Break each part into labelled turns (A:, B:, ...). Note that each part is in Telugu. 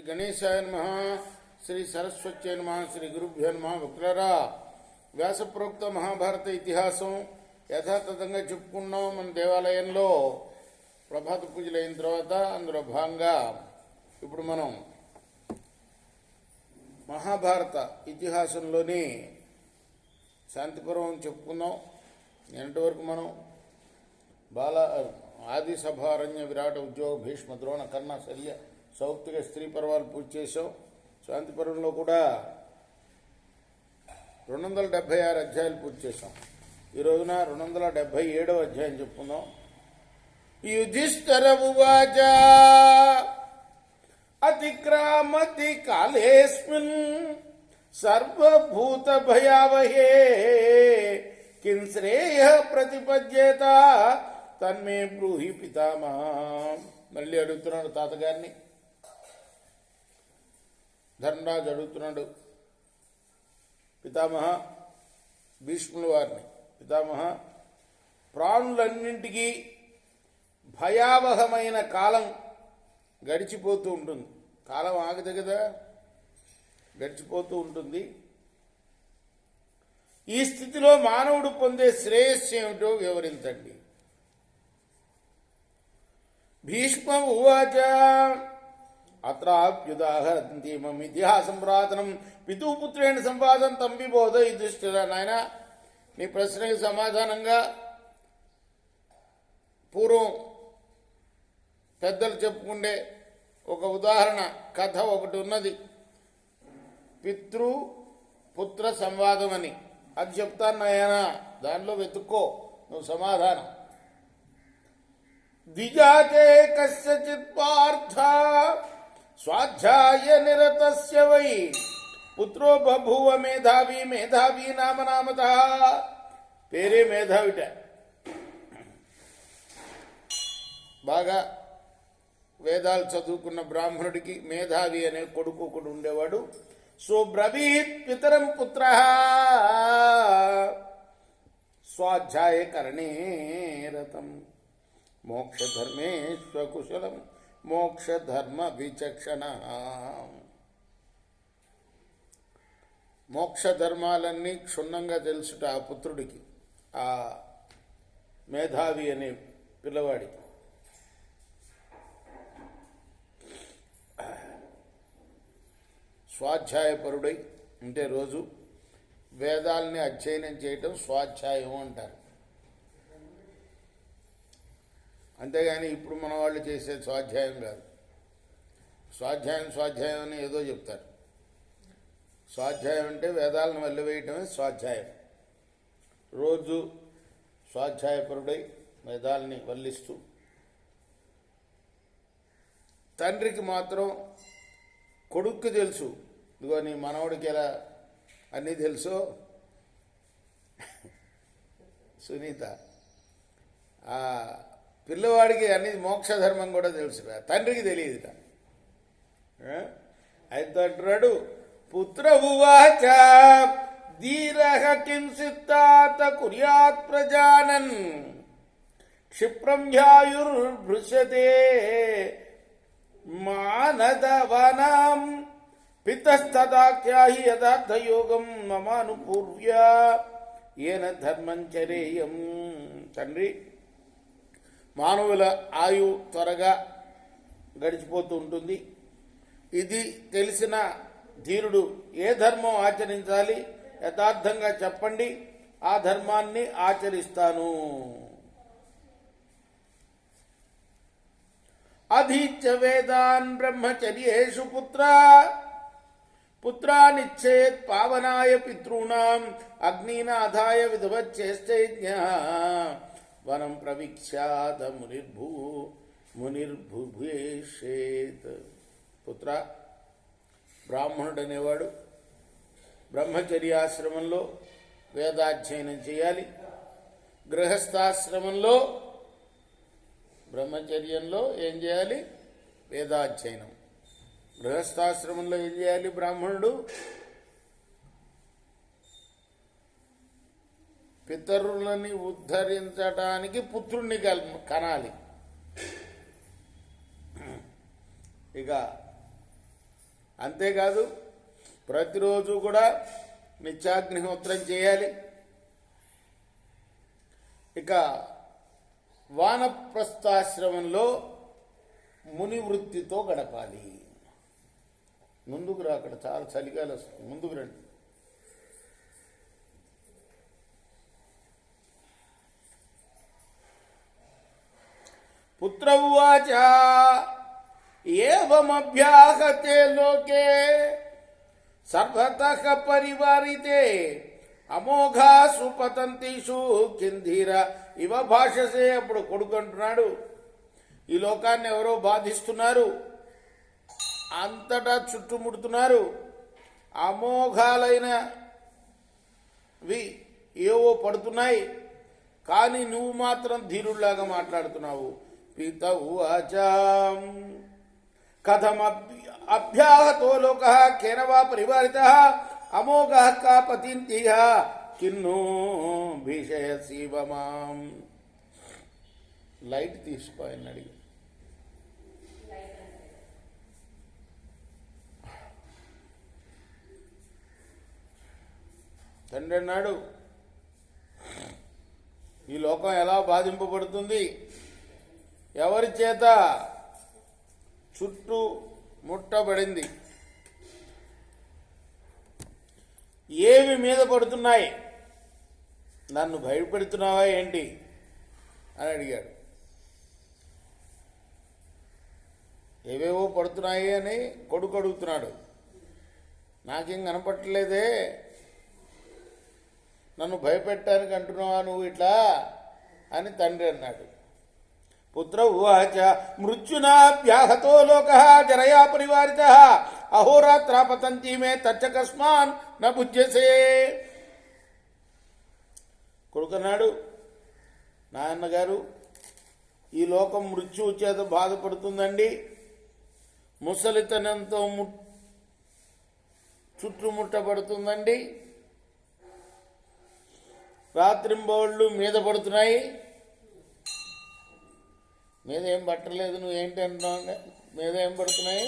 A: గణేశాయ నమః, శ్రీ సరస్వత్యై నమః, శ్రీ గురుభ్యో నమః. వక్రరా వ్యాసప్రోక్త మహాభారత ఇతిహాసం యథాతథంగా చెప్పుకున్నాం. మన దేవాలయంలో ప్రభాత పూజలు అయిన తర్వాత అందులో భాగంగా ఇప్పుడు మనం మహాభారత ఇతిహాసంలోని శాంతిపర్వం చెప్పుకుందాం. నిన్నటి వరకు మనం ఆది సభారణ్య విరాట ఉద్యోగ భీష్మ ద్రోణ కర్ణ శల్య సౌప్తిక స్త్రీ పర్వాలు పూజ చేసాం. శాంతి పర్వంలో కూడా 276 అధ్యాయాలు పూర్తి చేసాం. ఈ రోజున 277వ అధ్యాయం చెప్పుకుందాం. యుధిష్ఠిర ఉవాచ అతిక్రామతి కాలేస్మిన్ సర్వభూత భయావహే కిం శ్రేయ ప్రతిపద్యేత తన్మే బ్రూహి పితామహ. మళ్ళీ అడుగుతున్నాడు తాతగారిని. ధర్మరాజు అడుగుతున్నాడు పితామహ భీష్ముల వారిని. పితామహ, ప్రాణులన్నింటికీ భయావహమైన కాలం గడిచిపోతూ ఉంటుంది. కాలం ఆగదు కదా, గడిచిపోతూ ఉంటుంది. ఈ స్థితిలో మానవుడు పొందే శ్రేయస్సు ఏమిటో వివరించండి. భీష్మ ఉవాచ అత్రాప్యుదాహరంతిమం ఇతిహాసం పురాతనం పితూపుత్రేణ సంవాదం తంబి బోధ యుధిష్ఠిర. నాయన, నీ ప్రశ్నకి సమాధానంగా పూర్వం పెద్దలు చెప్పుకుండే ఒక ఉదాహరణ కథ ఒకటి ఉన్నది. పితృపుత్ర సంవాదం అని. అది చెప్తాను నాయన, దానిలో వెతుక్కో నువ్వు సమాధానం. ద్విజాతే కస్యచిత్ పార్థ స్వాధ్యాయ నిరతస్య వై పుత్రో బభూవ మేధావి. మేధావి నామనామత. పేరే మేధావిట. బాగా వేదాలు చదువుకున్న బ్రాహ్మణుడికి మేధావి అనే కొడుకు ఒకడు ఉండేవాడు. సో బ్రవీత్ పితరం పుత్ర స్వాధ్యాయ కరణే రతం మోక్షధర్మే స్వకుశలం మోక్షధర్మ విచక్షణ. మోక్షధర్మాలన్నీ క్షుణ్ణంగా తెలుసుట ఆ పుత్రుడికి, ఆ మేధావి అనే పిల్లవాడికి. స్వాధ్యాయపరుడై అంటే రోజు వేదాలని అధ్యయనం చేయటం స్వాధ్యాయం అంటారు. అంతేగాని ఇప్పుడు మన వాళ్ళు చేసే స్వాధ్యాయం కాదు. స్వాధ్యాయం అని ఏదో చెప్తారు. స్వాధ్యాయం అంటే వేదాలను వల్లివేయటమే స్వాధ్యాయం. రోజు స్వాధ్యాయపరుడై వేదాలని వల్లిస్తూ, తండ్రికి మాత్రం కొడుక్కి తెలుసు, ఇదిగో నీ మనవడికి ఎలా అన్నీ తెలుసు. సునీత, ఆ పిల్లవాడికి అన్ని మోక్షధర్మం కూడా తెలుసురా, తండ్రికి తెలియదుట. అయితే అంటున్నాడు, పుత్ర ఉవాచ ధీరః కింసిత్తాత కుర్యాత్ ప్రజానన్ క్షిప్రం ధ్యాయుర్భృశ్యతే మానదవనాం పితస్తదాఖ్యాహి యథార్థయోగం మమానుపూర్వ్య ఏన ధర్మం చరేయం. తండ్రి, మానవుల ఆయు త్వరగా గడిచిపోతూ ఉంటుంది. ఇది తెలిసిన ధీరుడు ఏ ధర్మం ఆచరించాలి యథార్థంగా చెప్పండి, ఆ ధర్మాన్ని ఆచరిస్తాను. అధీత్య వేదాన్ బ్రహ్మచర్యేషు పుత్రానిచ్చేత్ పావనాయ పితॄణాం అగ్నినాథాయ విధవచ్చేస్తైజ్ఞ వనం ప్రవిఖ్యాత మునిర్భుభేషేత్. పుత్ర, బ్రాహ్మణుడు అనేవాడు బ్రహ్మచర్యాశ్రమంలో వేదాధ్యయనం చేయాలి. గృహస్థాశ్రమంలో బ్రహ్మచర్యంలో ఏం చేయాలి? వేదాధ్యయనం. గృహస్థాశ్రమంలో ఏం చేయాలి బ్రాహ్మణుడు? పితరులని ఉద్ధరించడానికి పుత్రుణ్ణి కనాలి. ఇక అంతేకాదు ప్రతిరోజు కూడా నిత్యాగ్నిహోత్రం చేయాలి. ఇక వానప్రస్థాశ్రమంలో ముని వృత్తితో గడపాలి. ముందుకు రా, అక్కడ చాలా చలిగాలి వస్తుంది, ముందుకు రండి. పుత్ర ఉవాచ ఏవమభ్యాహతే లోకే సర్వతః పరివారితే అమోఘాసు పతంతిషు కింధీర ఇవ భాషసే. అప్పుడు కొడుకు అంటున్నాడు, ఈ లోకాన్ని ఎవరో బాధిస్తున్నారు, అంతటా చుట్టుముడుతున్నారు, అమోఘాలైనవి ఏవో పడుతున్నాయి, కానీ నువ్వు మాత్రం ధీరుల్లాగా మాట్లాడుతున్నావు. పిత ఉవాచ కథం అభ్యాహతో లోక కేన వా పరివారిత అమోఘ కా పతింతిహ కిన్ను భీషయసి వమాం. లైట్ తీసుకోయని అడిగి తండ్రి అన్నాడు, ఈ లోకం ఎలా బాధింపబడుతుంది, ఎవరి చేత చుట్టూ ముట్టబడింది, ఏవి మీద పడుతున్నాయి, నన్ను భయపెడుతున్నావా ఏంటి అని అడిగాడు. ఏవేవో పడుతున్నాయి అని కొడుకు అడుగుతున్నాడు. నాకేం కనపట్టలేదే, నన్ను భయపెట్టడానికి అంటున్నావా నువ్వు ఇట్లా అని తండ్రి అన్నాడు. పుత్ర ఉవాచ మృత్యునాభ్యాహతో లోక జరయా పరివారిత అహోరాత్ర పతంతి మే తచ్చకస్మాన్ న బుజ్యసే. కొడుకన్నాడు, నాన్నగారు, ఈ లోకం మృత్యువు చేత బాధపడుతుందండి, ముసలితనంతో చుట్టుముట్టబడుతుందండి, రాత్రింబవళ్ళు మీద పడుతున్నాయి. మీద ఏం పట్టలేదు, నువ్వు ఏంటి అంటున్నావు, మీద ఏం పడుతున్నాయి,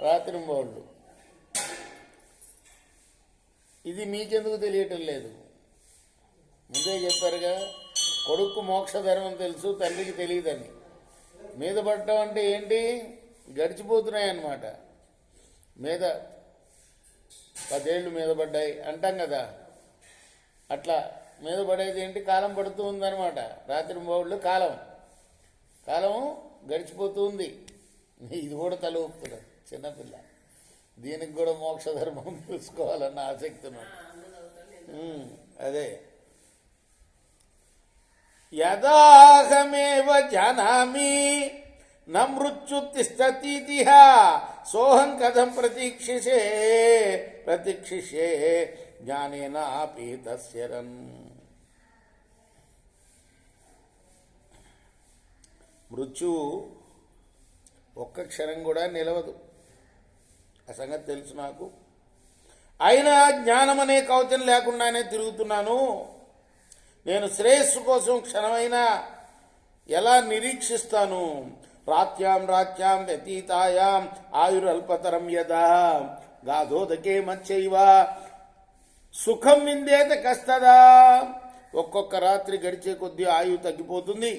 A: రాత్రింబవళ్ళు. ఇది మీకెందుకు తెలియటం లేదు? ముందే చెప్పారుగా, కొడుకు మోక్షధర్మం తెలుసు, తండ్రికి తెలియదని. మీద పడటం అంటే ఏంటి, గడిచిపోతున్నాయి అన్నమాట. మీద 10 ఏళ్ళు మీద పడ్డాయి అంటాం కదా, అట్లా మీద పడేది ఏంటి, కాలం పడుతూ ఉందన్నమాట. రాత్రింబవళ్ళు కాలం గడిచిపోతూ ఉంది. ఇది కూడా తల ఊపుతుంది చిన్నపిల్ల, దీనికి కూడా మోక్షధర్మం తెలుసుకోవాలన్న ఆసక్తి ఉన్నాడు. అదే యదాహమేవ జానామి న మృత్యు తిష్టతీతిహ సోహం కథం ప్రతీక్షిషే జ్ఞానేనాపి తస్యరన్. మృత్యువు ఒక్క క్షణం కూడా నిలవదు, ఆ సంగతి తెలుసు నాకు. అయినా జ్ఞానం అనే కవచం లేకుండానే తిరుగుతున్నాను. నేను శ్రేయస్సు కోసం క్షణమైనా ఎలా నిరీక్షిస్తాను? రాత్యాం వ్యతీతాయాం ఆయురల్పతరం యదా గాధోదకే మచ్చైవ సుఖం విందేత కస్తదా. ఒక్కొక్క రాత్రి గడిచే కొద్దీ ఆయువు తగ్గిపోతుంది.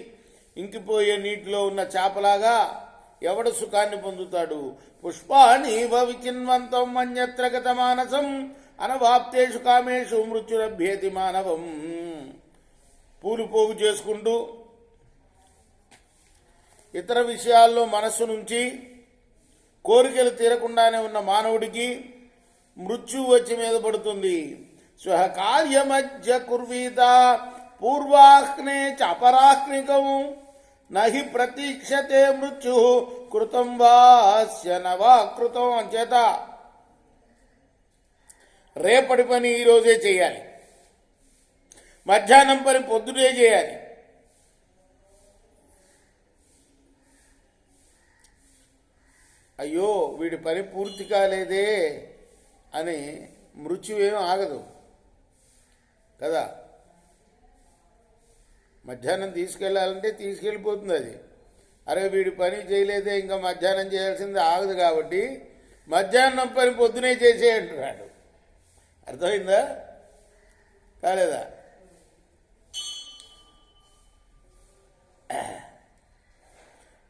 A: ఇంకిపోయే నీటిలో ఉన్న చేపలాగా ఎవడు సుఖాన్ని పొందుతాడు? పుష్పాణి విచిన్వంతం మన్యత్ర గత మానసం అనవాప్తేషు కామేషు మృత్యురభ్యేతి మానవం. పూలు పోగు చేసుకుంటూ ఇతర విషయాల్లో మనస్సు నుంచి కోరికలు తీరకుండానే ఉన్న మానవుడికి మృత్యువు వచ్చి మీద పడుతుంది. స్వకార్యమధ్య కుర్వీత పూర్వాహ్నే చపరాహ్నికం నహి ప్రతీక్షతే మృత్యు కృతం వాస్య నవా కృతం. అంచేత రేపటి పని ఈరోజే చేయాలి, మధ్యాహ్నం పని పొద్దునే చేయాలి. అయ్యో వీడి పని పూర్తి కాలేదే అని మృత్యువేం ఆగదు కదా. మధ్యాహ్నం తీసుకెళ్ళాలంటే తీసుకెళ్ళిపోతుంది అది. అరే వీడి పని చేయలేదే, ఇంకా మధ్యాహ్నం చేయాల్సింది ఆగదు. కాబట్టి మధ్యాహ్నం పని పొద్దునే చేసే అంటున్నాడు. అర్థమైందా? కాలేదా?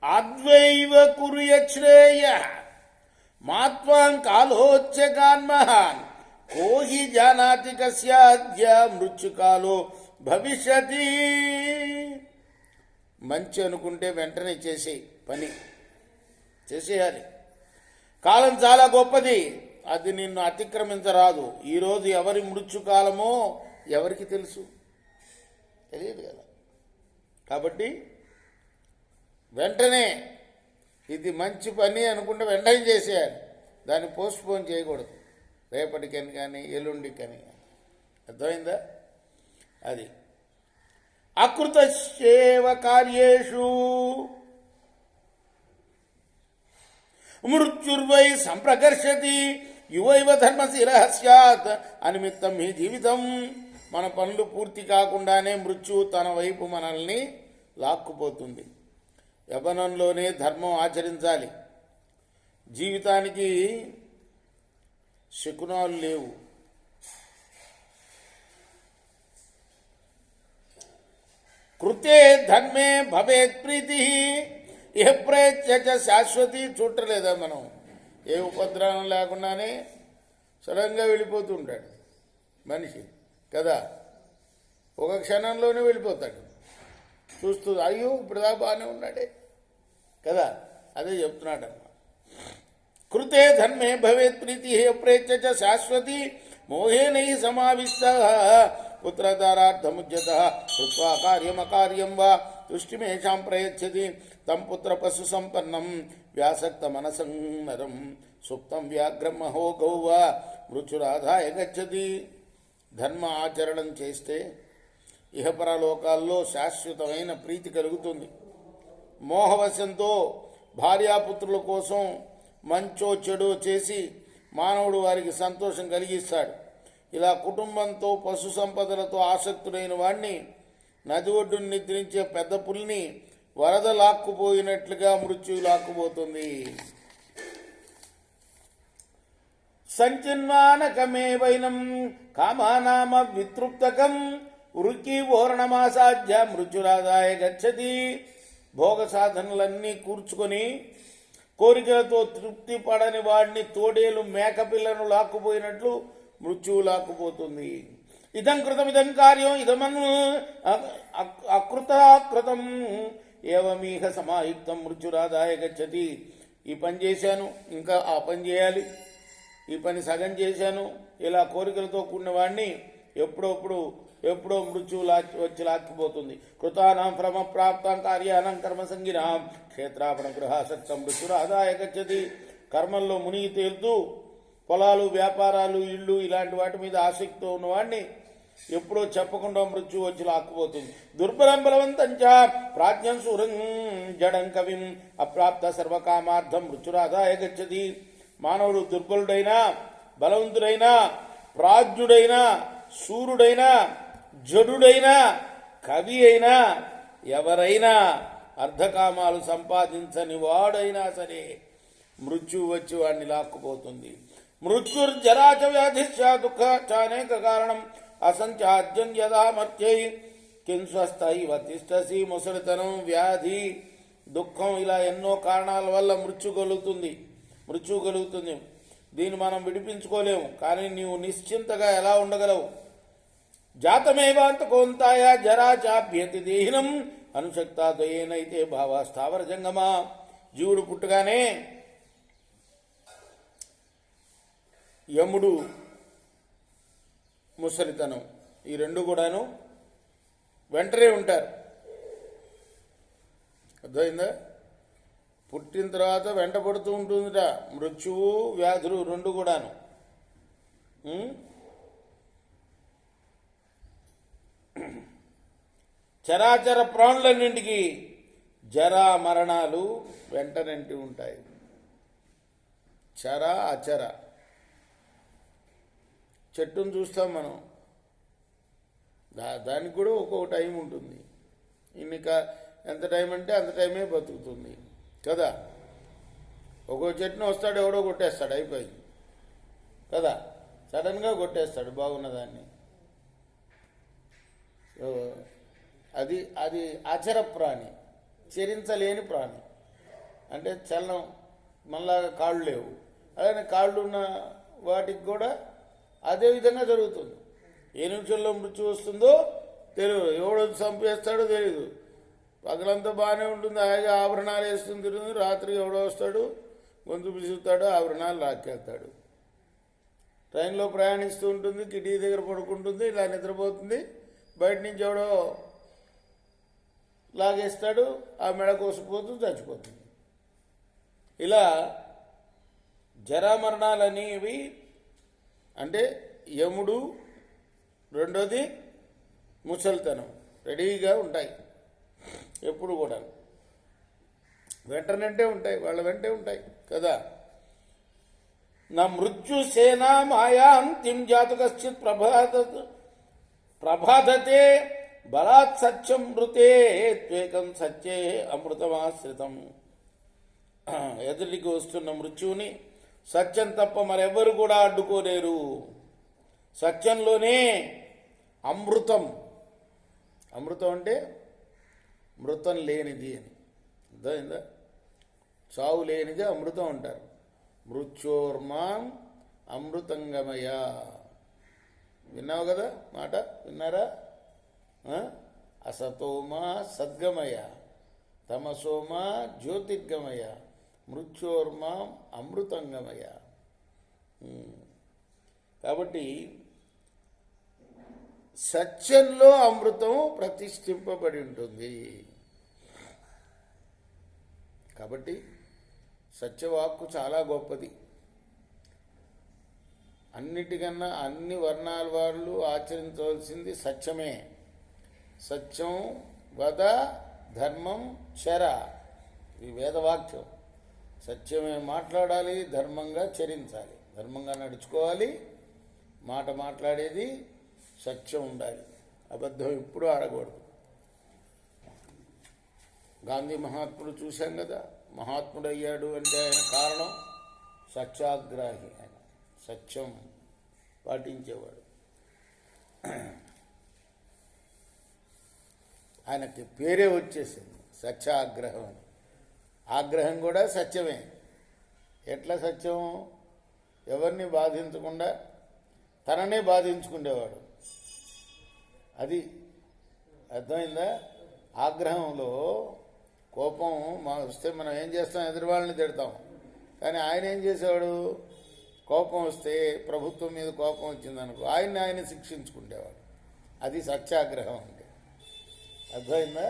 A: ఆద్వైవ కుర్యశ్రేయ మాత్వాం కాలోచ్యకాన్మహాన్ కోహి జానాతి కస్యాద్య మృత్యుకాలో భవిష్యతి. మంచి అనుకుంటే వెంటనే పని చేసేయాలి. కాలం చాలా గొప్పది, అది నిన్ను అతిక్రమించరాదు. ఈరోజు ఎవరి మృత్యుకాలమో ఎవరికి తెలుసు? తెలియదు కదా. కాబట్టి వెంటనే ఇది మంచి పని అనుకుంటే వెంటనే చేసేయాలి. దాన్ని పోస్ట్పోన్ చేయకూడదు, రేపటికని కానీ ఎల్లుండికని. అర్థమైందా? అది అకృతస్యేవ కార్యేషు మృత్యుర్వై సంప్రకర్షతి యువైవ ధర్మశీల స్యాత్ అనిమిత్తం ఈ జీవితం. మన పనులు పూర్తి కాకుండానే మృత్యు తన వైపు మనల్ని లాక్కుపోతుంది. యవ్వనంలోనే ధర్మం ఆచరించాలి. జీవితానికి శకునాలు లేవు. కృతే ధర్మే భవేత్ ప్రీతి ఇహ ప్రయత్య శాశ్వతి. చూడలేదా మనం? ఏ ఉపద్రవం లేకుండానే సడన్గా వెళ్ళిపోతూ ఉంటాడు మనిషి కదా. ఒక క్షణంలోనే వెళ్ళిపోతాడు. చూస్తూ అయ్యో ఇప్పుడు దాకా బాగానే ఉన్నాడే కదా. అదే చెప్తున్నాడమ్మా. కృతే ధర్మే భవేత్ ప్రీతి ప్రయత్య శాశ్వతి మోహేనై సమావిష్ట పుత్రధారార్థముజ్యత కృత్వా కార్యమకార్యం వా దృష్టిమేషాం ప్రయచ్చతి తం పుత్ర పశు సంపన్నం వ్యాసక్త మనసం నరం సుప్తం వ్యాఘ్రం మహో గౌవ మృత్యురాధాయ గచ్చతి. ధర్మ ఆచరణం చేస్తే ఇహపరలోకాల్లో శాశ్వతమైన ప్రీతి కలుగుతుంది. మోహవశంతో భార్యాపుత్రుల కోసం మంచో చెడో చేసి మానవుడు వారికి సంతోషం కలిగిస్తాడు. ఇలా కుటుంబంతో పశు సంపదలతో ఆసక్తుడైన వాణ్ణి నది ఒడ్డును నిద్రించే పెద్ద పులిని వరద లాక్కుపోయినట్లుగా మృత్యువు లాక్కుపోతుంది. సంచిన్వానకమేవైనం కామానామ వితృప్తకం ఉరికి ఓరణమాసాధ్య మృత్యురాదాయ గచ్చతి. భోగ సాధనలన్నీ కూర్చుకొని కోరికలతో తృప్తి పడని వాడిని తోడేలు మేకపిల్లను లాక్కుపోయినట్లు మృత్యువు లాక్కుపోతుంది. ఇదం కృతం ఇదం కార్యం ఇదమన్ అకృతాకృతం ఏవమీహ సమాయుక్తం మృత్యురాదాయ గచ్చతి. ఈ పని చేశాను, ఇంకా ఆ పని చేయాలి, ఈ పని సగం చేశాను, ఇలా కోరికలతో కూడిన వాడిని ఎప్పుడో మృత్యువు వచ్చి లాక్కిపోతుంది. కృతానాం భ్రమ ప్రాప్తాం కార్యానం కర్మసంగినాం క్షేత్రాపణ గృహాసక్తం మృత్యురాదాయ గచ్చతి. కర్మల్లో మునిగి తేలుతూ పొలాలు వ్యాపారాలు ఇళ్ళు ఇలాంటి వాటి మీద ఆసక్తితో ఉన్నవాడిని ఎప్పుడో చెప్పకుండా మృత్యు వచ్చి లాక్కుపోతుంది. దుర్బలం బలవంతంచ ప్రాజ్ఞం సూరం జడం కవిం అప్రాప్త సర్వకామార్థం మృత్యురాదాయ గచ్చతి. మానవుడు దుర్బలుడైనా బలవంతుడైనా ప్రాజ్ఞుడైనా సూర్యుడైనా జడుడైనా కవి అయినా ఎవరైనా అర్ధకామాలు సంపాదించని వాడైనా సరే మృత్యు వచ్చి వాడిని లాక్కుపోతుంది. మృత్యుర్జరాచ వ్యాధిశ్చ దుఃఖ చానేక కారణం అసంఖ్యాద్యం యదా మర్త్యై కిం స్వస్థైవ తిష్టసి. ముసలితనం, వ్యాధి, దుఃఖం ఇలా ఎన్నో కారణాల వల్ల మృత్యు కలుగుతుంది. దీన్ని మనం విడిపించుకోలేము. కానీ నీవు నిశ్చింతగా ఎలా ఉండగలవు? జాతమేవాంత కోంతాయ జరా చాభ్యతి దేహినం అనుశక్తాద్వయేనైతే భావ స్థావర జంగమా. జీవుడు పుట్టగానే యముడు, ముసలితనం ఈ రెండు కూడాను వెంటనే ఉంటారు. అర్థమైందా? పుట్టిన తర్వాత వెంట పడుతూ ఉంటుందిట మృత్యువు వ్యాధులు రెండు కూడాను. చరాచర ప్రాణులన్నింటికి జరా మరణాలు వెంటనంటి ఉంటాయి. చర అచర. చెట్టును చూస్తాం మనం, దానికి కూడా ఒక్కొక్క టైం ఉంటుంది. ఎంత టైం అంటే అంత టైమే బతుకుతుంది కదా. ఒక్కో చెట్టును వస్తాడు, ఎవడో కొట్టేస్తాడు, అయిపోయింది కదా. సడన్గా కొట్టేస్తాడు బాగున్నదాన్ని. అది అది అచర ప్రాణి, చరించలేని ప్రాణి. అంటే చలనం, మనలాగా కాళ్ళు లేవు. అలానే కాళ్ళు ఉన్న వాటికి కూడా అదే విధంగా జరుగుతుంది. ఏ నిమిషంలో మృత్యు వస్తుందో తెలియదు, ఎవడో చంపేస్తాడో తెలియదు. పగలంతా బాగానే ఉంటుంది, హాయిగా ఆభరణాలు వేస్తుంది తిరుగుతుంది. రాత్రి ఎవడో వస్తాడు, గొంతు పిసుకుతాడు, ఆభరణాలు లాక్కెళ్తాడు. ట్రైన్లో ప్రయాణిస్తూ ఉంటుంది, కిటికీ దగ్గర పడుకుంటుంది, ఇలా నిద్రపోతుంది. బయట నుంచి ఎవడో లాగేస్తాడు, ఆ మెడ కోసిపోతూ చచ్చిపోతుంది. ఇలా జరామరణాలనేవి అంటే యముడు, రెండోది ముసలితనం రెడీగా ఉంటాయి. ఎప్పుడు కూడా వెంటనంటే ఉంటాయి, వాళ్ళ వెంటే ఉంటాయి కదా. నా మృత్యుసేనా మాయాంతిం జాతు కశ్చిత్ ప్రభాదతే బలాత్ సత్యం మృతే త్వేకం సత్యే అమృతమాశ్రితం. ఎదుటికి వస్తున్న మృత్యువుని సత్యం తప్ప మరెవ్వరు కూడా అడ్డుకోలేరు. సత్యంలోనే అమృతం. అమృతం అంటే మృతం లేనిది అని అర్థమైందా. చావు లేనిది అమృతం అంటారు. మృత్యోర్మాం అమృతంగమయ. విన్నావు కదా మాట, విన్నారా? అసతోమా సద్గమయ, తమసోమా జ్యోతిర్గమయ, మృత్యోర్మాం అమృతంగమయ. కాబట్టి సత్యంలో అమృతం ప్రతిష్ఠింపబడి ఉంటుంది. కాబట్టి సత్యవాక్కు చాలా గొప్పది. అన్నిటికన్నా అన్ని వర్ణాల వాళ్ళు ఆచరించవలసింది సత్యమే. సత్యం వద ధర్మం చర, ఈ వేదవాక్యం. సత్యమే మాట్లాడాలి, ధర్మంగా చరించాలి, ధర్మంగా నడుచుకోవాలి. మాట మాట్లాడేది సత్యం ఉండాలి, అబద్ధం ఎప్పుడూ ఆడకూడదు. గాంధీ మహాత్ముడు చూశాం కదా, మహాత్ముడు అయ్యాడు అంటే ఆయన కారణం సత్యాగ్రాహి. ఆయన సత్యం పాటించేవాడు. ఆయనకి పేరే వచ్చేసింది సత్యాగ్రహం అని. ఆగ్రహం కూడా సత్యమే. ఎట్లా సత్యం? ఎవరిని బాధించకుండా తననే బాధించుకునేవాడు. అది అర్థమైందా? ఆగ్రహంలో కోపం వస్తే మనం ఏం చేస్తాం? ఎదురు వాళ్ళని తిడతాం. కానీ ఆయన ఏం చేసేవాడు? కోపం వస్తే, ప్రభుత్వం మీద కోపం వచ్చిందనుకో, ఆయన శిక్షించుకునేవాడు. అది సత్యాగ్రహం అంటే. అర్థమైందా?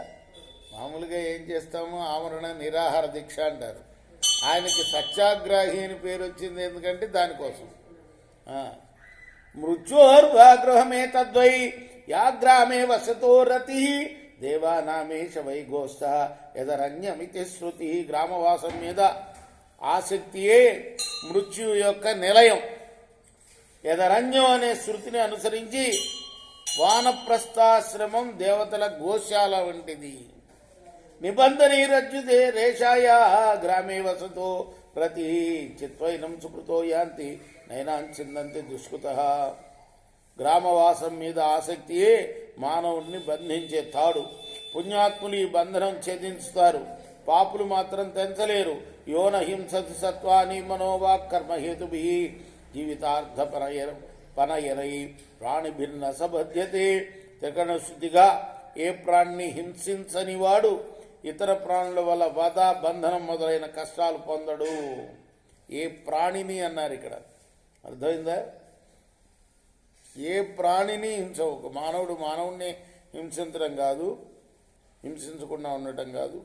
A: మామూలుగా ఏం చేస్తాము? ఆమరణ నిరాహార దీక్ష అంటారు. ఆయనకి సత్యాగ్రాహి అని పేరు వచ్చింది ఎందుకంటే దానికోసం. మృత్యోర్వాగ్రహమే తద్వై యాగ్రామే వసతో రతి దేవానామేష వైగోస్థ యదరణ్యమితి శృతి. గ్రామవాసం మీద ఆసక్తియే మృత్యు యొక్క నిలయం. యదరణ్యం అనే శృతిని అనుసరించి వానప్రస్థాశ్రమం దేవతల గోశాల వంటిది. నిబంధనీరజ్జుదే రేషాయ గ్రామే వసతో ప్రతి చిత్వైనం సుకృతో యాంతి నైనాంచిందంతి దుష్కృత. గ్రామవాసం మీద ఆసక్తియే మానవుడిని బంధించే తాడు. పుణ్యాత్ములు ఈ బంధనం ఛేదించుతారు, పాపులు మాత్రం తెంచలేరు. యోన హింసతి సత్వాని మనోవాక్ కర్మహేతుభి జీవితార్థ పనయరై ప్రాణిభిర్న సబధ్యతే. త్రికరణ శుద్ధిగా ఏ ప్రాణిని హింసించని వాడు ఇతర ప్రాణుల వల్ల వధ, బంధనం మొదలైన కష్టాలు పొందడు. ఏ ప్రాణిని అన్నారు ఇక్కడ, అర్థమైందా? ఏ ప్రాణిని ఒక మానవుడిని హింసించడం కాదు, హింసించకుండా ఉండటం కాదు.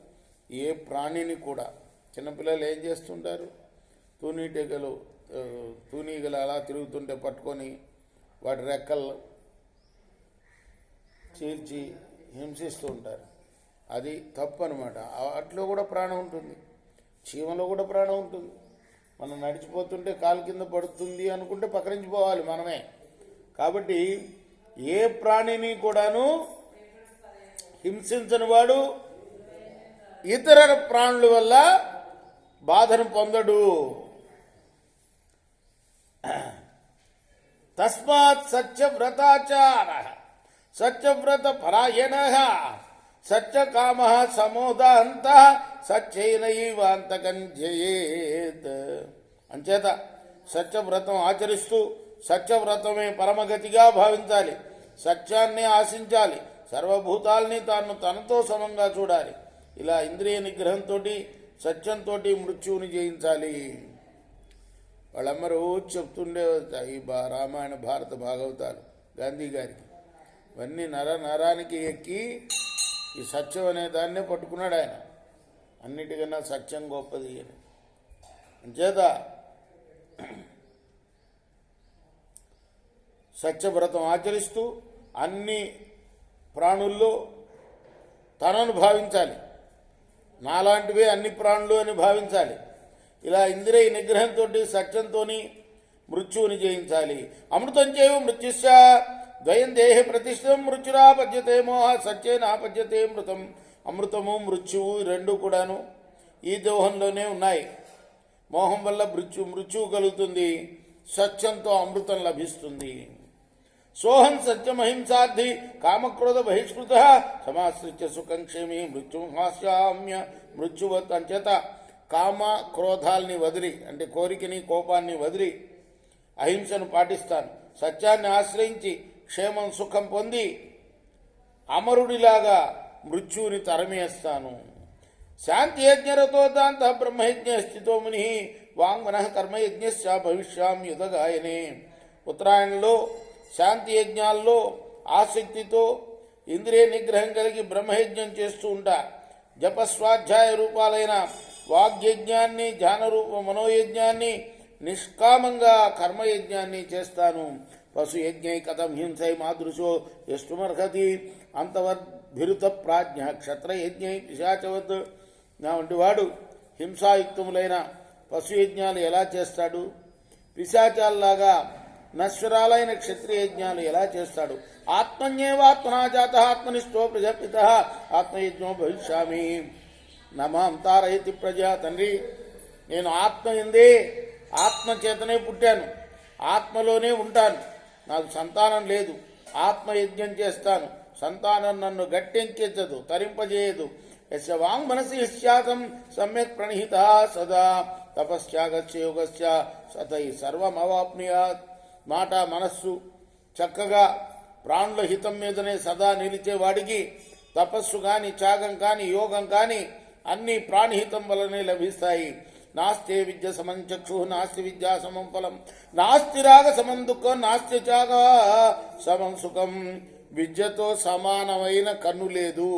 A: ఏ ప్రాణిని కూడా. చిన్నపిల్లలు ఏం చేస్తుంటారు? తూనీగలు అలా తిరుగుతుంటే పట్టుకొని వాటి రెక్కలు చీల్చి హింసిస్తూ ఉంటారు. అది తప్పు అనమాట. అట్లో కూడా ప్రాణం ఉంటుంది, చీమలో కూడా ప్రాణం ఉంటుంది. మనం నడిచిపోతుంటే కాలు కింద పడుతుంది అనుకుంటే పక్కరించిపోవాలి మనమే. కాబట్టి ఏ ప్రాణిని కూడాను హింసించని వాడు ఇతర ప్రాణుల వల్ల బాధను పొందడు. తస్మాత్ సత్యవ్రతాచార సత్యవ్రత పరాయణ సత్యకామ సమోదాంత సత్యైనైవాంతకం జయేత్. అంచేత సత్యవ్రతం ఆచరిస్తూ సత్యవ్రతమే పరమగతిగా భావించాలి, సత్యాన్ని ఆశించాలి, సర్వభూతాల్ని తాను తనతో సమంగా చూడాలి. ఇలా ఇంద్రియ నిగ్రహంతో సత్యంతో మృత్యువుని జయించాలి. వాళ్ళమ్మ రోజు చెప్తుండే ఈ రామాయణ భారత భాగవతాలు గాంధీ గారికి. ఇవన్నీ నరానికి ఎక్కి ఈ సత్యం అనే దాన్నే పట్టుకున్నాడు ఆయన. అన్నిటికన్నా సత్యం గొప్పది అని. అంచేత సత్యవ్రతం ఆచరిస్తూ అన్ని ప్రాణుల్లో తనను భావించాలి, నాలాంటివే అన్ని ప్రాణులు అని భావించాలి. ఇలా ఇంద్రియ నిగ్రహంతో సత్యంతో మృత్యువుని జయించాలి. అమృతం చేవు మృత్యుశ్చ ద్వయం దేహే ప్రతిష్ఠితం మృత్యురాపద్యతే మోహ సత్యేనాపద్యతే మృతం. అమృతము మృత్యువు రెండు కూడాను ఈ దేహంలోనే ఉన్నాయి. మోహం వల్ల మృత్యువు కలుగుతుంది, సత్యంతో అమృతం లభిస్తుంది. సోహం సత్యమహింసార్థి కామక్రోధ బహిష్కృత సమాశ్రిత్య సుఖం క్షేమి మృత్యుం హాస్యామ్య మృత్యువత్. అంచేత కామ క్రోధాల్ని వదిలి, అంటే కోరికని కోపాన్ని వదిలి అహింసను పాటిస్తాను, సత్యాన్ని ఆశ్రయించి క్షేమం సుఖం పొంది అమరుడిలాగా మృత్యువుని తరమేస్తాను. శాంతి యజ్ఞరతో దాంత బ్రహ్మయజ్ఞ స్థితో ముని వాంగ్మనః కర్మయజ్ఞశ్చ భవిష్యామ్యుదగాయనే. ఉత్తరాయణంలో శాంతి యజ్ఞాల్లో ఆసక్తితో ఇంద్రియ నిగ్రహం కలిగి బ్రహ్మయజ్ఞం చేస్తూ ఉంటా. జపస్వాధ్యాయ రూపాలైన వాగ్యజ్ఞాన్ని, ధ్యానరూప మనోయజ్ఞాన్ని, నిష్కామంగా కర్మయజ్ఞాన్ని చేస్తాను. పశుయజ్ఞై కథం హింసై మాదృశో ఎష్టుమర్హతి అంతవద్భిరుత ప్రాజ్ఞ క్షత్రయజ్ఞై పిశాచవత్. నా వంటి వాడు హింసాయుక్తములైన పశుయజ్ఞాలు ఎలా చేస్తాడు, పిశాచాల్లాగా నశ్వరాలైన క్షత్రియజ్ఞాలు ఎలా చేస్తాడు. ఆత్మన్యేవాత్మనా జాత ఆత్మనిష్టో ప్రజాపిత ఆత్మయజ్ఞో భవిష్యామి నమాం తారయతి ప్రజా. తండ్రి, నేను ఆత్మ ఎందే ఆత్మచేతనే పుట్టాను, ఆత్మలోనే ఉంటాను, నాకు సంతానం లేదు, ఆత్మయజ్ఞం చేస్తాను, సంతానం నన్ను గట్టెంకెచ్చదు, తరింపజేయదు. యస్య వాంగ్ మనసి శాతం సమ్యక్ ప్రణిహిత సదా తపశ్చాగస్య యోగస్య సతై సర్వమవాప్నుయాత్. మాట మనస్సు చక్కగా ప్రాణుల హితం మీదనే సదా నిలిచేవాడికి తపస్సు కానీ, త్యాగం కానీ, యోగం కానీ అన్ని ప్రాణిహితం వలనే లభిస్తాయి. నాస్తి విద్య సమం చక్షు నాస్తి విద్యా సమం ఫలం నాస్తి రాగ సమం దుఃఖం నాస్తి త్యాగ సమం సుఖం. విద్యతో సమానమైన కన్ను లేదు.